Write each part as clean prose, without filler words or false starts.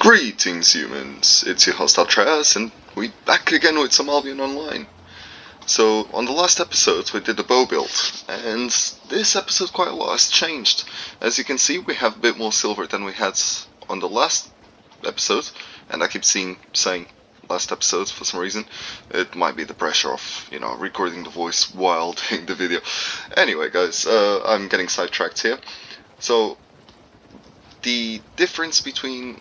Greetings humans, it's your host xXAltrazXx and we back again with some Albion Online. So on the last episode we did the bow build, and this episode quite a lot has changed. As you can see, we have a bit more silver than we had on the last episode, and I keep saying last episode for some reason. It might be the pressure of, recording the voice while doing the video. Anyway guys, I'm getting sidetracked here. So the difference between,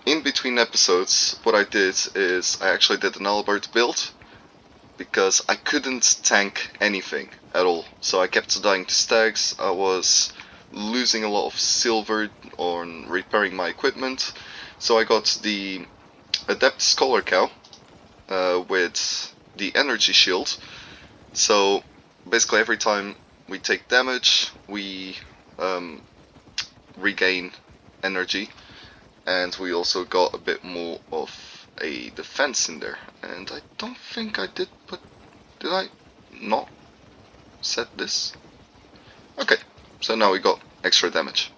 in between episodes, what I did is I actually did an Albert build because I couldn't tank anything at all. So I kept dying to stags. I was losing a lot of silver on repairing my equipment. So I got the Adept Scholar Cow with the energy shield. So basically every time we take damage, we regain energy, and we also got a bit more of a defense in there. And I don't think I did, but did I not set this? Okay, so now we got extra damage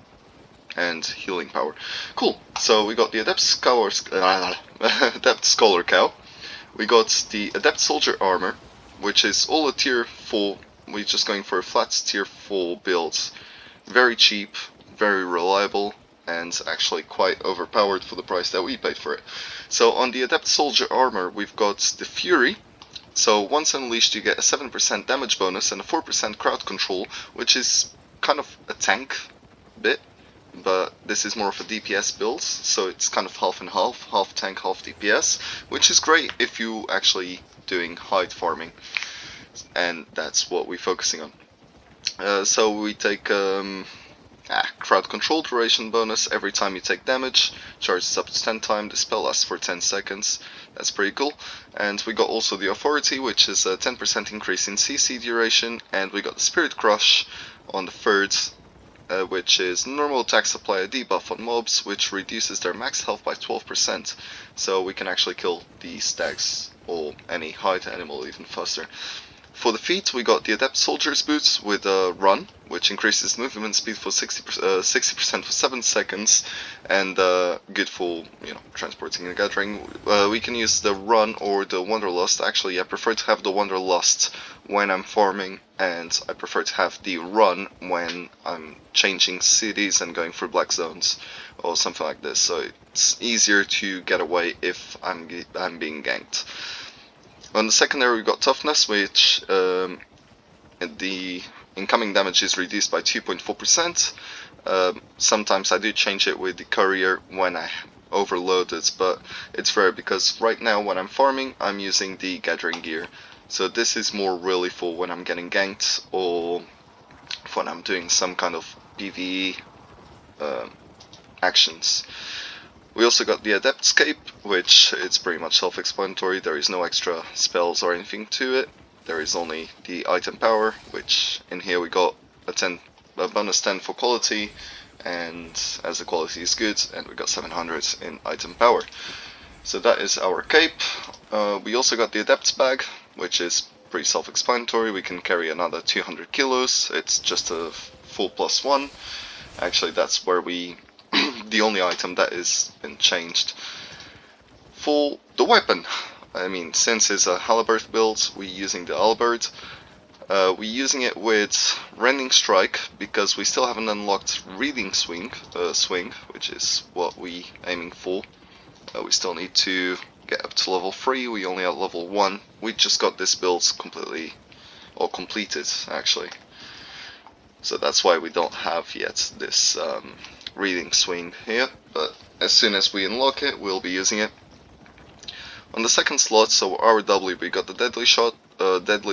and healing power. Cool. So we got the Adept Scholar Cow. We got the Adept Soldier Armor, which is all a tier 4. We're just going for a flat tier 4 build. Very cheap, very reliable, and actually quite overpowered for the price that we paid for it. So on the Adept Soldier Armor we've got the Fury. So once unleashed you get a 7% damage bonus and a 4% crowd control, which is kind of a tank bit, but this is more of a DPS build, so it's kind of half and half tank, half DPS, which is great if you actually doing hide farming, and that's what we're focusing on. So we take crowd control duration bonus every time you take damage, charges up to 10 times, the spell lasts for 10 seconds, that's pretty cool. And we got also the authority, which is a 10% increase in CC duration, and we got the Spirit Crush on the third, which is normal attacks apply a debuff on mobs, which reduces their max health by 12%, so we can actually kill the stags or any hide animal even faster. For the feet, we got the Adept Soldier's Boots with a run, which increases movement speed for 60% for 7 seconds, and good for transporting and gathering. We can use the run or the Wanderlust. Actually, I prefer to have the Wanderlust when I'm farming, and I prefer to have the run when I'm changing cities and going for black zones or something like this. So it's easier to get away if I'm being ganked. On the secondary we got Toughness, which the incoming damage is reduced by 2.4%. Sometimes I do change it with the Courier when I overload it, but it's rare because right now when I'm farming I'm using the Gathering Gear. So this is more really for when I'm getting ganked or when I'm doing some kind of PvE actions. We also got the Adept Scape, which it's pretty much self-explanatory. There is no extra spells or anything to it. There is only the item power, which in here we got a bonus 10 for quality, and as the quality is good, and we got 700 in item power. So that is our cape. We also got the Adept's Bag, which is pretty self-explanatory. We can carry another 200 kilos. It's just a full +1. Actually, that's where we the only item that is been changed. For the weapon, I mean, since it's a halberd build, we're using the halberd. We're using it with Rending Strike because we still haven't unlocked Reading Swing, which is what we're aiming for. We still need to get up to level 3, we only at level 1. We just got this build completed actually. So that's why we don't have yet this Reading Swing here, but as soon as we unlock it, we'll be using it. On the second slot, so our W, we got the Deadly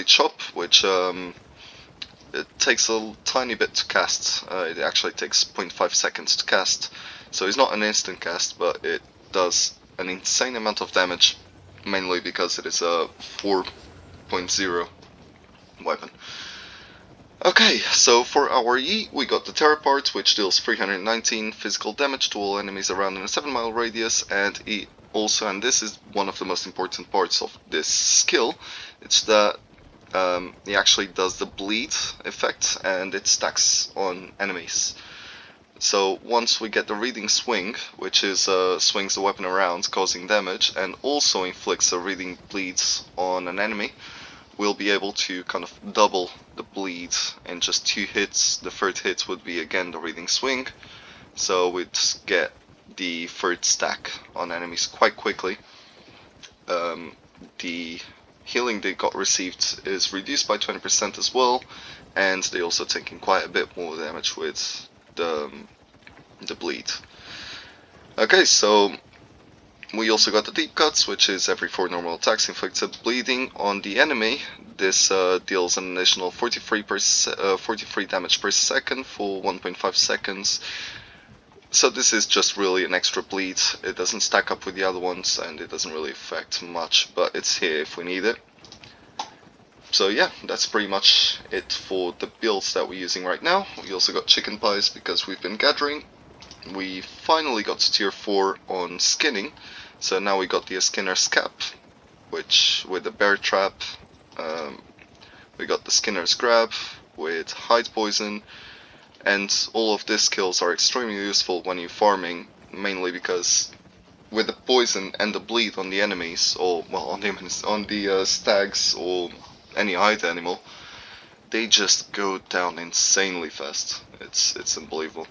Chop, which it takes a tiny bit to cast. It actually takes 0.5 seconds to cast, so it's not an instant cast, but it does an insane amount of damage, mainly because it is a 4.0 weapon. Okay, so for our Yi, we got the Terror part, which deals 319 physical damage to all enemies around in a 7-mile radius, and he also, and this is one of the most important parts of this skill, it's that he actually does the bleed effect, and it stacks on enemies. So once we get the reading swing, which is swings the weapon around, causing damage, and also inflicts a reading bleeds on an enemy, we'll be able to kind of double the bleed in just 2 hits. The third hit would be again the reading swing, so we'd get the third stack on enemies quite quickly. The healing they got received is reduced by 20% as well, and they also taking quite a bit more damage with the bleed. Okay, so we also got the deep cuts, which is every 4 normal attacks inflicts a bleeding on the enemy. This deals an additional 43 damage per second for 1.5 seconds. So this is just really an extra bleed. It doesn't stack up with the other ones and it doesn't really affect much, but it's here if we need it. So yeah, that's pretty much it for the builds that we're using right now. We also got chicken pies because we've been gathering. We finally got to tier 4 on skinning, so now we got the Skinner's Cap, which with the bear trap, we got the Skinner's Grab with hide poison, and all of these skills are extremely useful when you're farming, mainly because with the poison and the bleed on the enemies, or well on the stags or any hide animal, they just go down insanely fast. It's unbelievable.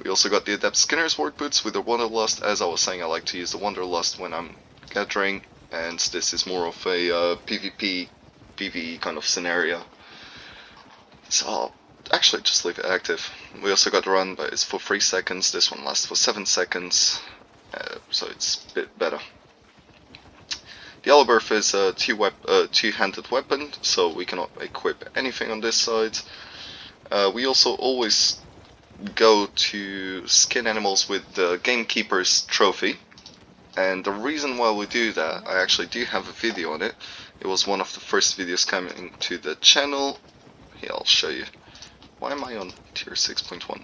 We also got the Adept Skinner's Ward Boots with the Wanderlust. As I was saying, I like to use the Wanderlust when I'm gathering, and this is more of a PvE kind of scenario. So I'll actually just leave it active. We also got the Run, but it's for 3 seconds. This one lasts for 7 seconds, so it's a bit better. The Alaberth is a two-handed weapon, so we cannot equip anything on this side. We also always go to skin animals with the Gamekeeper's trophy, and the reason why we do that, I actually do have a video on it. It was one of the first videos coming to the channel. Here, I'll show you. Why am I on tier 6.1?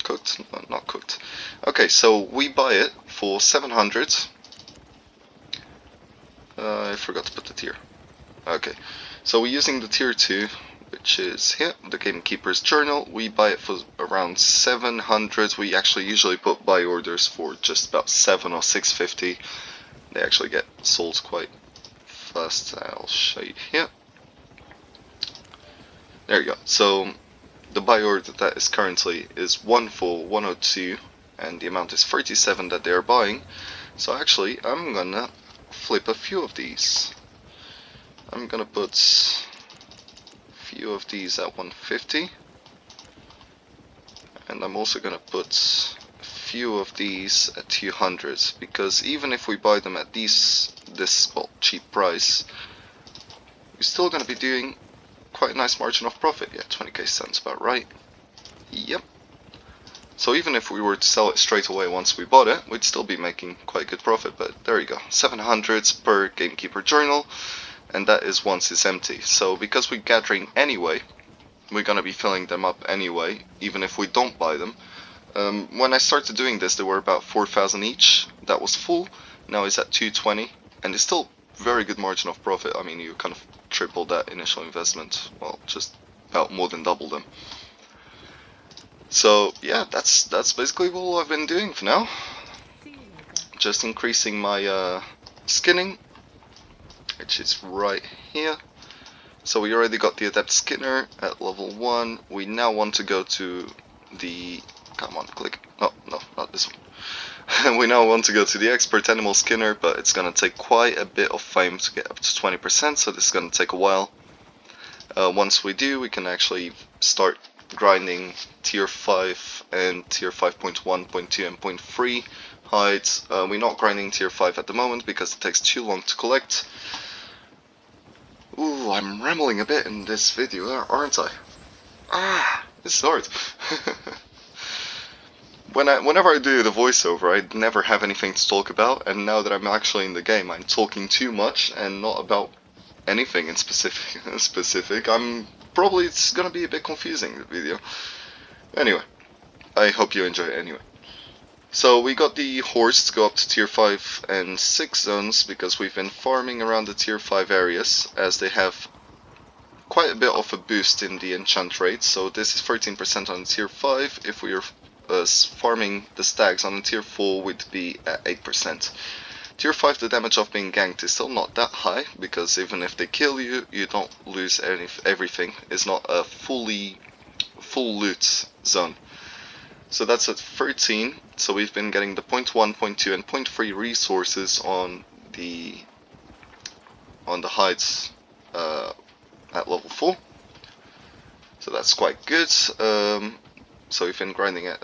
Cooked? No, not cooked. Okay, so we buy it for 700. I forgot to put the tier. Okay, so we're using the tier 2, which is here, the Gamekeeper's Journal. We buy it for around 700. We actually usually put buy orders for just about 7 or 650. They actually get sold quite fast. I'll show you here. There you go. So the buy order that is currently is 1 for 102, and the amount is 37 that they are buying. So actually, I'm gonna flip a few of these. I'm gonna put a few of these at 150, and I'm also gonna put a few of these at 200, because even if we buy them at this well, cheap price, we're still gonna be doing quite a nice margin of profit. Yeah, 20k sounds about right. Yep. So even if we were to sell it straight away once we bought it, we'd still be making quite good profit. But there you go, 700 per Gamekeeper Journal, and that is once it's empty. So because we're gathering anyway, we're gonna be filling them up anyway, even if we don't buy them. When I started doing this, they were about 4,000 each. That was full. Now it's at 220, and it's still very good margin of profit. I mean, you kind of triple that initial investment. Well, just about more than double them. So yeah, that's basically all I've been doing for now. Just increasing my skinning, which is right here. So we already got the Adept Skinner at level 1. We now want to go to the... Come on, click. Oh, no, not this one. We now want to go to the Expert Animal Skinner, but it's gonna take quite a bit of fame to get up to 20%, so this is gonna take a while. Once we do, we can actually start grinding tier 5 and tier 5.1, 0.2 and 0.3 hides. We're not grinding tier 5 at the moment because it takes too long to collect. Ooh, I'm rambling a bit in this video, aren't I? Ah, it's hard. Whenever I do the voiceover, I never have anything to talk about, and now that I'm actually in the game, I'm talking too much and not about anything in specific. Probably it's gonna be a bit confusing, the video. Anyway, I hope you enjoy it anyway. So we got the horse to go up to tier 5 and 6 zones because we've been farming around the tier 5 areas, as they have quite a bit of a boost in the enchant rate. So this is 13% on tier 5. If we are us farming the stags on a tier 4 would be at 8%. Tier 5, the damage of being ganked is still not that high, because even if they kill you, you don't lose everything. It's not a full loot zone. So that's at 13, so we've been getting the 0.1, 0.2 and 0.3 resources on the hides at level 4. So that's quite good. So we've been grinding at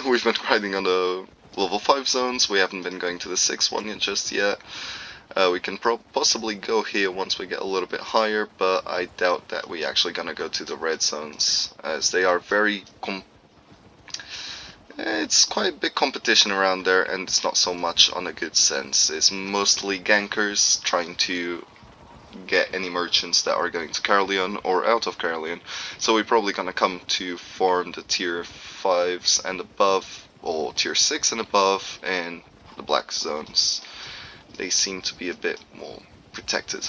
we've been grinding on the level 5 zones. We haven't been going to the 6 one just yet. We can possibly go here once we get a little bit higher, but I doubt that we actually gonna go to the red zones, as they are very it's quite a big competition around there, and it's not so much on a good sense. It's mostly gankers trying to get any merchants that are going to Carleon or out of Carleon. So we're probably gonna come to farm the tier 5s and above, or tier 6 and above, and the black zones. They seem to be a bit more protected.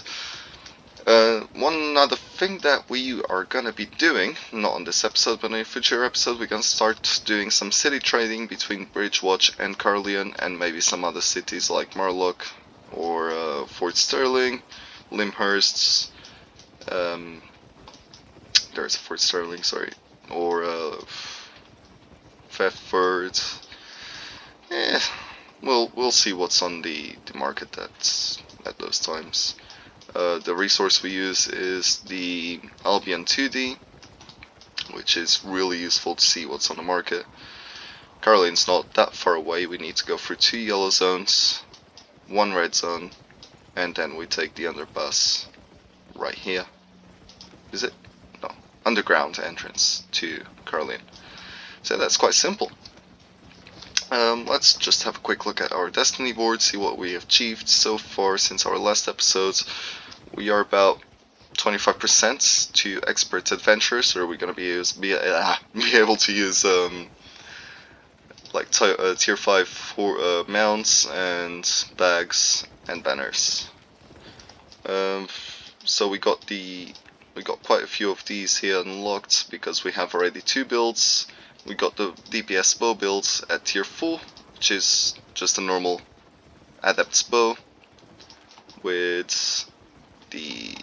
One other thing that we are gonna be doing, not on this episode but in a future episode, we're gonna start doing some city trading between Bridgewatch and Carleon, and maybe some other cities like Marlock or Fort Sterling, Lyndhurst, there's Fort Sterling, sorry, or Thetford. We'll see what's on the market at those times. The resource we use is the Albion 2D, which is really useful to see what's on the market. Carleon's not that far away. We need to go through 2 yellow zones, 1 red zone, and then we take the underpass right here. Is it? No. Underground entrance to Carleon. So that's quite simple. Let's just have a quick look at our destiny board, see what we have achieved so far since our last episodes. We are about 25% to expert adventurers, so we're gonna be able to use like tier 5 for mounts and bags and banners. So we got quite a few of these here unlocked because we have already 2 builds. We got the DPS bow builds at tier 4, which is just a normal Adept's bow with the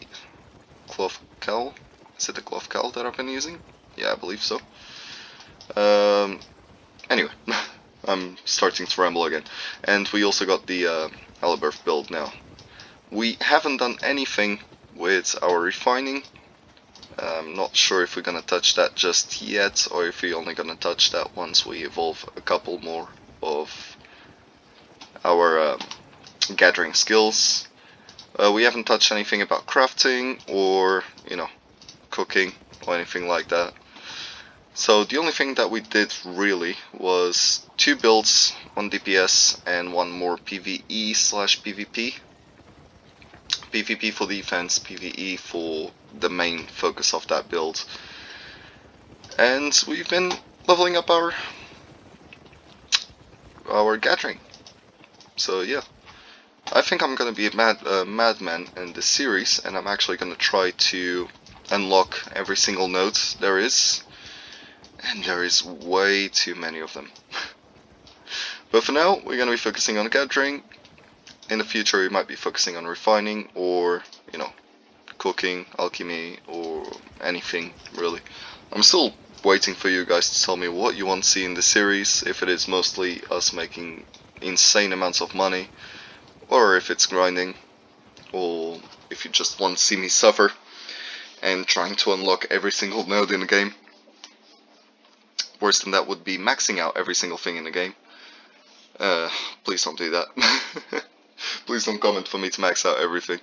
cloth cowl. Is it the cloth cowl that I've been using? Yeah, I believe so. Anyway, I'm starting to ramble again. And we also got the Aliberth build now. We haven't done anything with our refining. I'm not sure if we're gonna touch that just yet, or if we're only gonna touch that once we evolve a couple more of our gathering skills. We haven't touched anything about crafting or, cooking or anything like that. So the only thing that we did really was 2 builds, 1 DPS and 1 more PvE/PvP. PvP for defense, PvE for the main focus of that build. And we've been leveling up our gathering. So yeah, I think I'm gonna be a madman in this series, and I'm actually gonna try to unlock every single node there is, and there is way too many of them. But for now, we're gonna be focusing on gathering. In the future, we might be focusing on refining, or cooking, alchemy, or anything really. I'm still waiting for you guys to tell me what you want to see in the series, if it is mostly us making insane amounts of money, or if it's grinding, or if you just want to see me suffer and trying to unlock every single node in the game. Worse than that would be maxing out every single thing in the game. Please don't do that. Please don't comment for me to max out everything.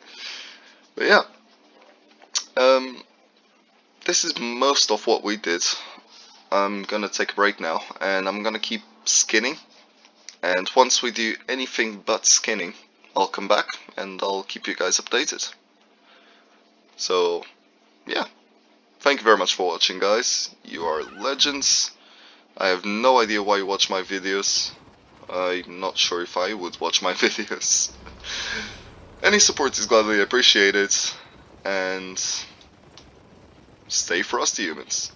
But yeah, this is most of what we did. I'm gonna take a break now, and I'm gonna keep skinning. And once we do anything but skinning, I'll come back and I'll keep you guys updated. So, yeah. Thank you very much for watching, guys. You are legends. I have no idea why you watch my videos. I'm not sure if I would watch my videos. Any support is gladly appreciated. And stay frosty, humans.